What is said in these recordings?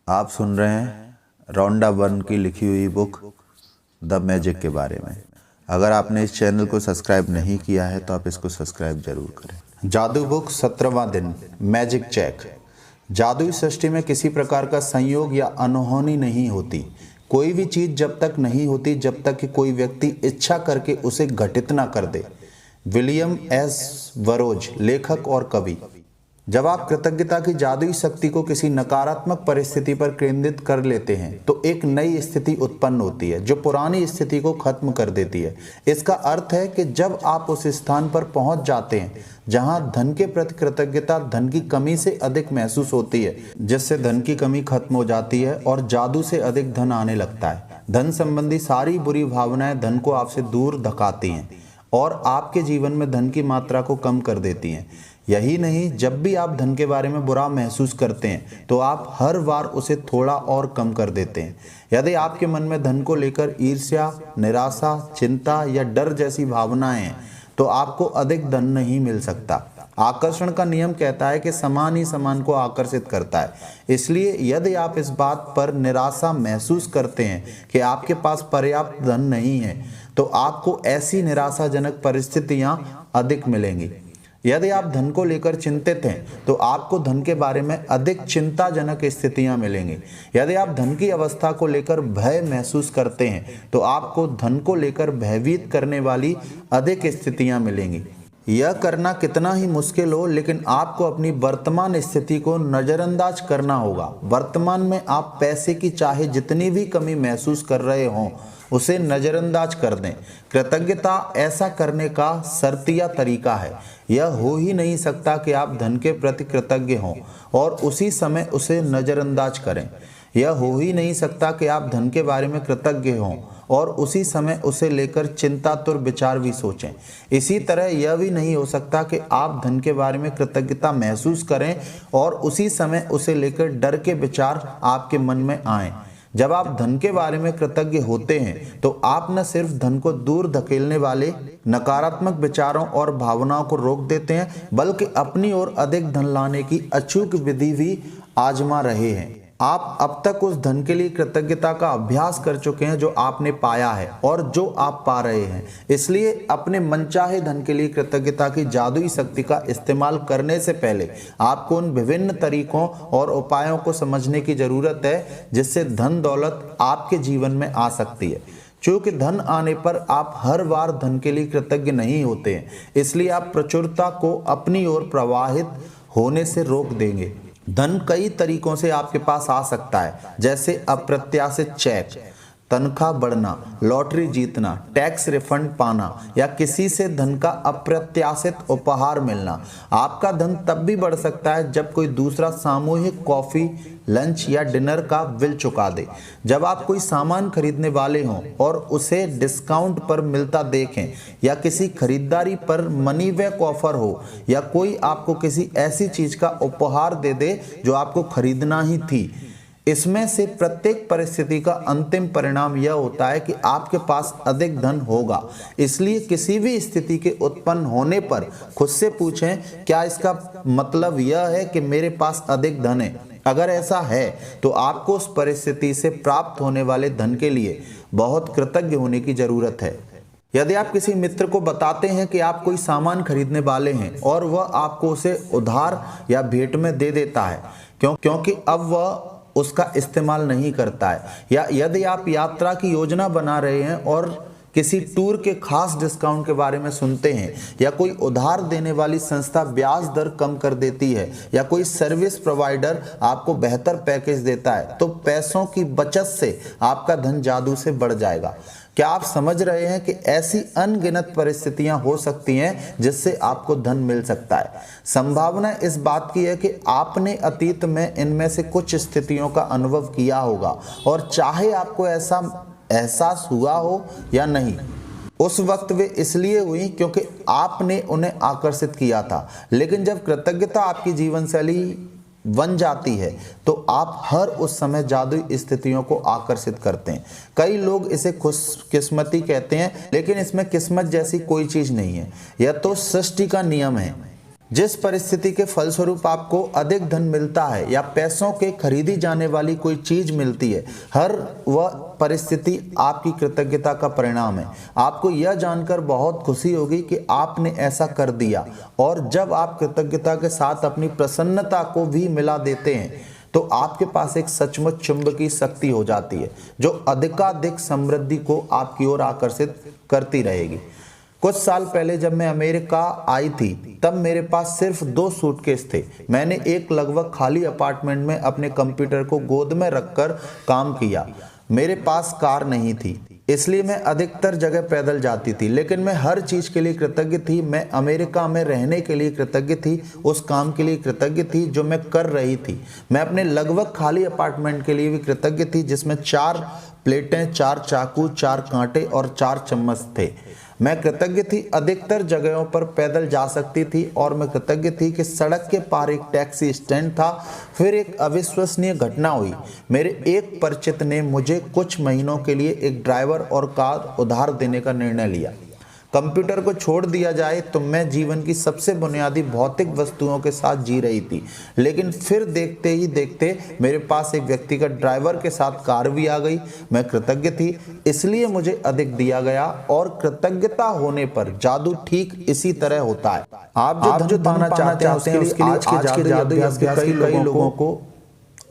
आप सुन रहे हैं रॉन्डा बर्न की लिखी हुई बुक द मैजिक के बारे में। अगर आपने इस चैनल को सब्सक्राइब नहीं किया है तो आप इसको सब्सक्राइब जरूर करें। जादू बुक 17वां दिन, मैजिक चेक। जादुई सृष्टि में किसी प्रकार का संयोग या अनहोनी नहीं होती। कोई भी चीज जब तक नहीं होती जब तक कि कोई व्यक्ति इच्छा करके उसे घटित ना कर दे। विलियम एस बरोज, लेखक और कवि। जब आप कृतज्ञता की जादुई शक्ति को किसी नकारात्मक परिस्थिति पर केंद्रित कर लेते हैं तो एक नई स्थिति उत्पन्न होती है जो पुरानी स्थिति को खत्म कर देती है। इसका अर्थ है कि जब आप उस स्थान पर पहुंच जाते हैं जहां धन के प्रति कृतज्ञता धन की कमी से अधिक महसूस होती है, जिससे धन की कमी खत्म हो जाती है और जादू से अधिक धन आने लगता है। धन संबंधी सारी बुरी भावनाएं धन को आपसे दूर धकाती हैं और आपके जीवन में धन की मात्रा को कम कर देती हैं। यही नहीं, जब भी आप धन के बारे में बुरा महसूस करते हैं तो आप हर बार उसे थोड़ा और कम कर देते हैं। यदि आपके मन में धन को लेकर ईर्ष्या, निराशा, चिंता या डर जैसी भावनाएं हैं तो आपको अधिक धन नहीं मिल सकता। आकर्षण का नियम कहता है कि समान ही समान को आकर्षित करता है। इसलिए यदि आप इस बात पर निराशा महसूस करते हैं कि आपके पास पर्याप्त धन नहीं है तो आपको ऐसी निराशाजनक परिस्थितियां अधिक मिलेंगी। यदि आप धन को लेकर चिंतित हैं तो आपको धन के बारे में अधिक चिंताजनक स्थितियां मिलेंगी। यदि आप धन की अवस्था को लेकर भय महसूस करते हैं तो आपको धन को लेकर भयभीत करने वाली अधिक स्थितियां मिलेंगी। यह करना कितना ही मुश्किल हो, लेकिन आपको अपनी वर्तमान स्थिति को नज़रअंदाज करना होगा। वर्तमान में आप पैसे की चाहे जितनी भी कमी महसूस कर रहे हों उसे नज़रअंदाज कर दें। कृतज्ञता ऐसा करने का शर्तिया तरीका है। यह हो ही नहीं सकता कि आप धन के प्रति कृतज्ञ हों और उसी समय उसे नज़रअंदाज करें। यह हो ही नहीं सकता कि आप धन के बारे में कृतज्ञ हों और उसी समय उसे लेकर चिंतातुर विचार भी सोचें। इसी तरह यह भी नहीं हो सकता कि आप धन के बारे में कृतज्ञता महसूस करें और उसी समय उसे लेकर डर के विचार आपके मन में आएं। जब आप धन के बारे में कृतज्ञ होते हैं तो आप न सिर्फ धन को दूर धकेलने वाले नकारात्मक विचारों और भावनाओं को रोक देते हैं, बल्कि अपनी ओर अधिक धन लाने की अचूक विधि भी आजमा रहे हैं। आप अब तक उस धन के लिए कृतज्ञता का अभ्यास कर चुके हैं जो आपने पाया है और जो आप पा रहे हैं। इसलिए अपने मनचाहे धन के लिए कृतज्ञता की जादुई शक्ति का इस्तेमाल करने से पहले आपको उन विभिन्न तरीकों और उपायों को समझने की जरूरत है जिससे धन दौलत आपके जीवन में आ सकती है। चूंकि धन आने पर आप हर बार धन के लिए कृतज्ञ नहीं होते हैं, इसलिए आप प्रचुरता को अपनी ओर प्रवाहित होने से रोक देंगे। धन कई तरीकों से आपके पास आ सकता है, जैसे अप्रत्याशित चेक, तनख्वाह बढ़ना, लॉटरी जीतना, टैक्स रिफंड पाना या किसी से धन का अप्रत्याशित उपहार मिलना। आपका धन तब भी बढ़ सकता है जब कोई दूसरा सामूहिक कॉफी, लंच या डिनर का बिल चुका दे। जब आप कोई सामान खरीदने वाले हों और उसे डिस्काउंट पर मिलता देखें, या किसी खरीदारी पर मनी बैक ऑफर हो, या कोई आपको किसी ऐसी चीज का उपहार दे दे जो आपको खरीदना ही थी। इसमें से प्रत्येक परिस्थिति का अंतिम परिणाम यह होता है कि आपके पास अधिक धन होगा। इसलिए किसी भी स्थिति के उत्पन्न होने पर खुद से पूछें, क्या इसका मतलब यह है कि मेरे पास अधिक धन है? अगर ऐसा है तो आपको उस परिस्थिति से प्राप्त होने वाले धन के लिए बहुत कृतज्ञ होने की जरूरत है। यदि आप किसी मित्र को बताते हैं कि आप कोई सामान खरीदने वाले हैं और वह आपको उसे उधार या भेंट में दे देता है क्योंकि अब वह उसका इस्तेमाल नहीं करता है, या यदि आप यात्रा की योजना बना रहे हैं और किसी टूर के खास डिस्काउंट के बारे में सुनते हैं, या कोई उधार देने वाली संस्था ब्याज दर कम कर देती है, या कोई सर्विस प्रोवाइडर आपको बेहतर पैकेज देता है, तो पैसों की बचत से आपका धन जादू से बढ़ जाएगा। क्या आप समझ रहे हैं कि ऐसी अनगिनत परिस्थितियां हो सकती हैं जिससे आपको धन मिल सकता है? संभावना इस बात की है कि आपने अतीत में इनमें से कुछ स्थितियों का अनुभव किया होगा, और चाहे आपको ऐसा एहसास हुआ हो या नहीं, उस वक्त वे इसलिए हुई क्योंकि आपने उन्हें आकर्षित किया था। लेकिन जब कृतज्ञता आपकी जीवन शैली बन जाती है तो आप हर उस समय जादुई स्थितियों को आकर्षित करते हैं। कई लोग इसे खुशकिस्मती कहते हैं, लेकिन इसमें किस्मत जैसी कोई चीज नहीं है। यह तो सृष्टि का नियम है। जिस परिस्थिति के फलस्वरूप आपको अधिक धन मिलता है या पैसों के खरीदी जाने वाली कोई चीज मिलती है, हर वह परिस्थिति आपकी कृतज्ञता का परिणाम है। आपको यह जानकर बहुत खुशी होगी कि आपने ऐसा कर दिया, और जब आप कृतज्ञता के साथ अपनी प्रसन्नता को भी मिला देते हैं तो आपके पास एक सचमुच चुंबकीय शक्ति हो जाती है जो अधिकाधिक समृद्धि को आपकी ओर आकर्षित करती रहेगी। कुछ साल पहले जब मैं अमेरिका आई थी तब मेरे पास सिर्फ 2 सूटकेस थे। मैंने एक लगभग खाली अपार्टमेंट में अपने कंप्यूटर को गोद में रखकर काम किया। मेरे पास कार नहीं थी, इसलिए मैं अधिकतर जगह पैदल जाती थी, लेकिन मैं हर चीज के लिए कृतज्ञ थी। मैं अमेरिका में रहने के लिए कृतज्ञ थी, उस काम के लिए कृतज्ञ थी जो मैं कर रही थी। मैं अपने लगभग खाली अपार्टमेंट के लिए भी कृतज्ञ थी जिसमें 4 प्लेटें, 4 चाकू, 4 कांटे और 4 चम्मच थे। मैं कृतज्ञ थी अधिकतर जगहों पर पैदल जा सकती थी, और मैं कृतज्ञ थी कि सड़क के पार एक टैक्सी स्टैंड था। फिर एक अविश्वसनीय घटना हुई। मेरे एक परिचित ने मुझे कुछ महीनों के लिए एक ड्राइवर और कार उधार देने का निर्णय लिया। कंप्यूटर को छोड़ दिया जाए तो मैं जीवन की सबसे बुनियादी भौतिक वस्तुओं के साथ जी रही थी, लेकिन फिर देखते ही देखते मेरे पास एक व्यक्तिगत ड्राइवर के साथ कार भी आ गई। मैं कृतज्ञ थी, इसलिए मुझे अधिक दिया गया, और कृतज्ञता होने पर जादू ठीक इसी तरह होता है। आप जो पाना चाहते हैं उसके लिए आज के जादू अभ्यास के कई लोगों को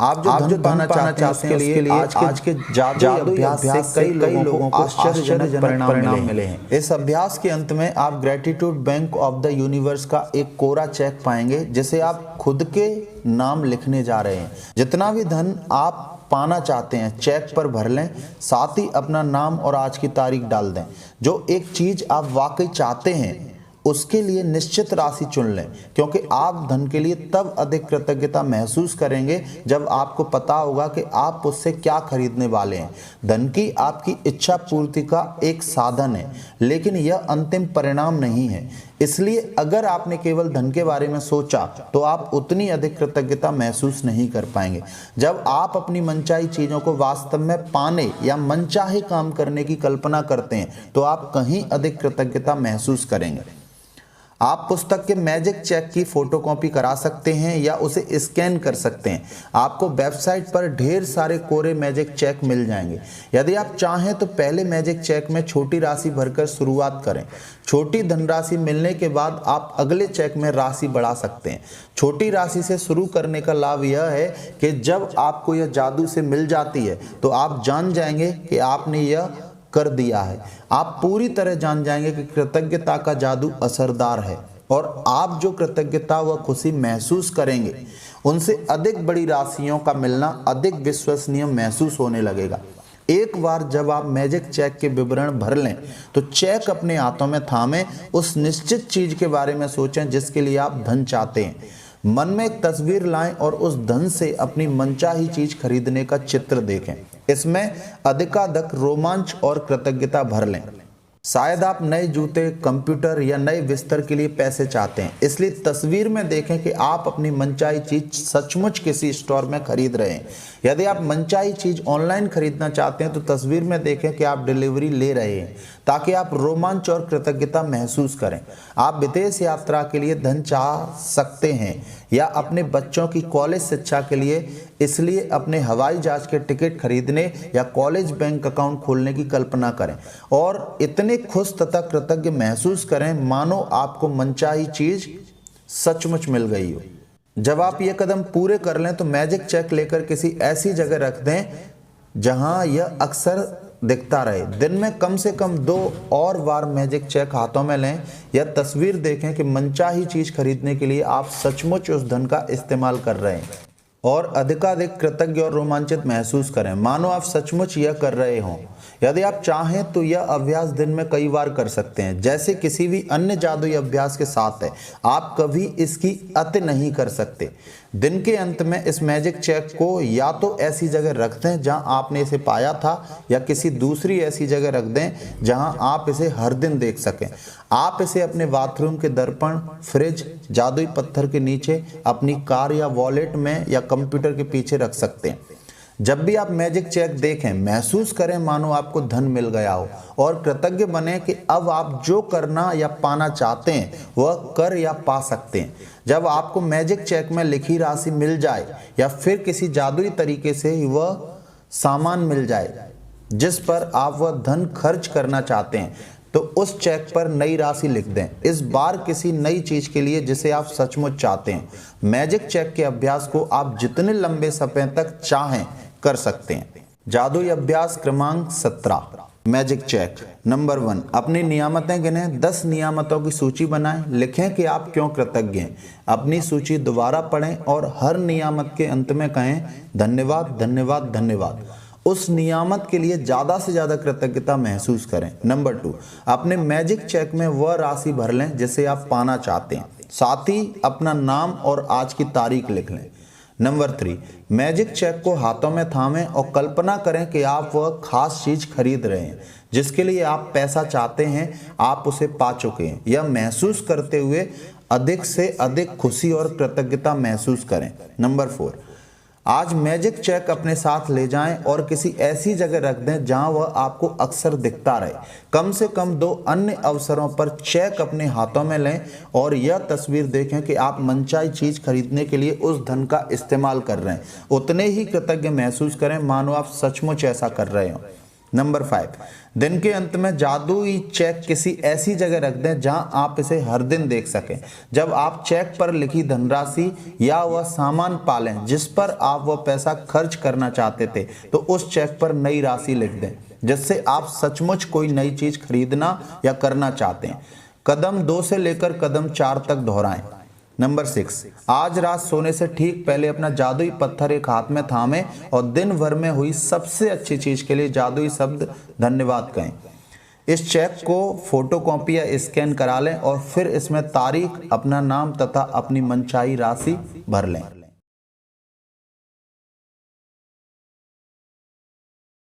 आप जो पाना चाहते हैं उसके लिए आज के जादू अभ्यास से कई लोगों को आश्चर्यजनक परिणाम मिले हैं। इस अभ्यास के अंत में आप gratitude bank of the universe का एक कोरा चेक पाएंगे जिसे आप खुद के नाम लिखने जा रहे हैं। जितना भी धन आप पाना चाहते हैं चेक पर भर लें, साथ ही अपना नाम और आज की तारीख डाल दें। जो एक चीज आप वाकई चाहते हैं उसके लिए निश्चित राशि चुन लें, क्योंकि आप धन के लिए तब अधिक कृतज्ञता महसूस करेंगे जब आपको पता होगा कि आप उससे क्या खरीदने वाले हैं। धन की आपकी इच्छा पूर्ति का एक साधन है, लेकिन यह अंतिम परिणाम नहीं है। इसलिए अगर आपने केवल धन के बारे में सोचा तो आप उतनी अधिक कृतज्ञता महसूस नहीं कर पाएंगे। जब आप अपनी मनचाही चीजों को वास्तव में पाने या मनचाहे काम करने की कल्पना करते हैं तो आप कहीं अधिक कृतज्ञता महसूस करेंगे। आप पुस्तक के मैजिक चेक की फोटोकॉपी करा सकते हैं या उसे स्कैन कर सकते हैं। आपको वेबसाइट पर ढेर सारे कोरे मैजिक चेक मिल जाएंगे। यदि आप चाहें तो पहले मैजिक चेक में छोटी राशि भरकर शुरुआत करें। छोटी धनराशि मिलने के बाद आप अगले चेक में राशि बढ़ा सकते हैं। छोटी राशि से शुरू करने का लाभ यह है कि जब आपको यह जादू से मिल जाती है तो आप जान जाएंगे कि आपने यह कर दिया है। आप पूरी तरह जान जाएंगे कि कृतज्ञता का जादू असरदार है, और आप जो कृतज्ञता व खुशी महसूस करेंगे उनसे अधिक बड़ी राशियों का मिलना अधिक विश्वसनीय महसूस होने लगेगा। एक बार जब आप मैजिक चेक के विवरण भर लें तो चेक अपने हाथों में थामे उस निश्चित चीज के बारे में सोचें जिसके लिए आप धन चाहते हैं। मन में एक तस्वीर लाएं और उस धन से अपनी मनचाही चीज खरीदने का चित्र देखें। इसमें अधिकाधिक रोमांच और कृतज्ञता भर लें। शायद आप नए जूते, कंप्यूटर या नए बिस्तर के लिए पैसे चाहते हैं, इसलिए तस्वीर में देखें कि आप अपनी मनचाही चीज सचमुच किसी स्टोर में खरीद रहे हैं। यदि आप मनचाही चीज ऑनलाइन खरीदना चाहते हैं तो तस्वीर में देखें कि आप डिलीवरी ले रहे हैं, ताकि आप रोमांच और कृतज्ञता महसूस करें। आप विदेश यात्रा के लिए धन चाह सकते हैं या अपने बच्चों की कॉलेज शिक्षा के लिए, इसलिए अपने हवाई जहाज के टिकट खरीदने या कॉलेज बैंक अकाउंट खोलने की कल्पना करें और इतने खुश तथा कृतज्ञ महसूस करें मानो आपको मनचाही चीज सचमुच मिल गई हो। जब आप ये कदम पूरे कर लें तो मैजिक चेक लेकर किसी ऐसी जगह रख दें जहां यह अक्सर दिखता रहे। दिन में कम से कम 2 और बार मैजिक चेक हाथों में लें या तस्वीर देखें कि मनचाही चीज खरीदने के लिए आप सचमुच उस धन का इस्तेमाल कर रहे हैं, और अधिकाधिक कृतज्ञ और रोमांचित महसूस करें मानो आप सचमुच यह कर रहे हों। यदि आप चाहें तो यह अभ्यास दिन में कई बार कर सकते हैं, जैसे किसी भी अन्य जादुई अभ्यास के साथ है। आप कभी इसकी अति नहीं कर सकते। दिन के अंत में इस मैजिक चेक को या तो ऐसी जगह रख दें जहां आपने इसे पाया था या किसी दूसरी ऐसी जगह रख दें जहां आप इसे हर दिन देख सकें। आप इसे अपने बाथरूम के दर्पण, फ्रिज, जादुई पत्थर के नीचे, अपनी कार या वॉलेट में या कंप्यूटर के पीछे रख सकते हैं। जब भी आप मैजिक चेक देखें, महसूस करें मानो आपको धन मिल गया हो और कृतज्ञ बने कि अब आप जो करना या पाना चाहते हैं वह कर या पा सकते हैं। जब आपको मैजिक चेक में लिखी राशि मिल जाए या फिर किसी जादुई तरीके से वह सामान मिल जाए जिस पर आप वह धन खर्च करना चाहते हैं, तो उस चेक पर नई राशि लिख दें, इस बार किसी नई चीज के लिए जिसे आप सचमुच चाहते हैं। मैजिक चेक के अभ्यास को आप जितने लंबे समय तक चाहें कर सकते हैं। जादुई अभ्यास क्रमांक 17, मैजिक चेक। नंबर 1, अपनी नियामतें गिनें। 10 नियामतों की सूची बनाएं। लिखें कि आप क्यों कृतज्ञ हैं। अपनी सूची दोबारा पढ़ें और हर नियामत के अंत में कहें धन्यवाद, धन्यवाद, धन्यवाद। उस नियामत के लिए ज़्यादा से ज़्यादा कृतज्ञता महसूस करें। नंबर 2, अपने मैजिक चेक में वह राशि भर लें जिसे आप पाना चाहते हैं, साथ ही अपना नाम और आज की तारीख लिख लें। नंबर 3, मैजिक चेक को हाथों में थामें और कल्पना करें कि आप वह खास चीज खरीद रहे हैं जिसके लिए आप पैसा चाहते हैं, आप उसे पा चुके हैं। यह महसूस करते हुए अधिक से अधिक खुशी और कृतज्ञता महसूस करें। नंबर 4, आज मैजिक चेक अपने साथ ले जाएं और किसी ऐसी जगह रख दें जहां वह आपको अक्सर दिखता रहे। कम से कम 2 अन्य अवसरों पर चेक अपने हाथों में लें और यह तस्वीर देखें कि आप मनचाही चीज खरीदने के लिए उस धन का इस्तेमाल कर रहे हैं। उतने ही कृतज्ञ महसूस करें मानो आप सचमुच ऐसा कर रहे हो। नंबर 5, दिन के अंत में जादुई चेक किसी ऐसी जगह रख दें जहां आप इसे हर दिन देख सकें। जब आप चेक पर लिखी धनराशि या वह सामान पालें जिस पर आप वह पैसा खर्च करना चाहते थे, तो उस चेक पर नई राशि लिख दें जिससे आप सचमुच कोई नई चीज खरीदना या करना चाहते हैं। कदम 2 से लेकर कदम 4 तक दोहराएं। नंबर 6, आज रात सोने से ठीक पहले अपना जादुई पत्थर एक हाथ में थामें और दिन भर में हुई सबसे अच्छी चीज के लिए जादुई शब्द धन्यवाद कहें। इस चेक को फोटोकॉपी या स्कैन करा लें और फिर इसमें तारीख, अपना नाम तथा अपनी मनचाही राशि भर लें।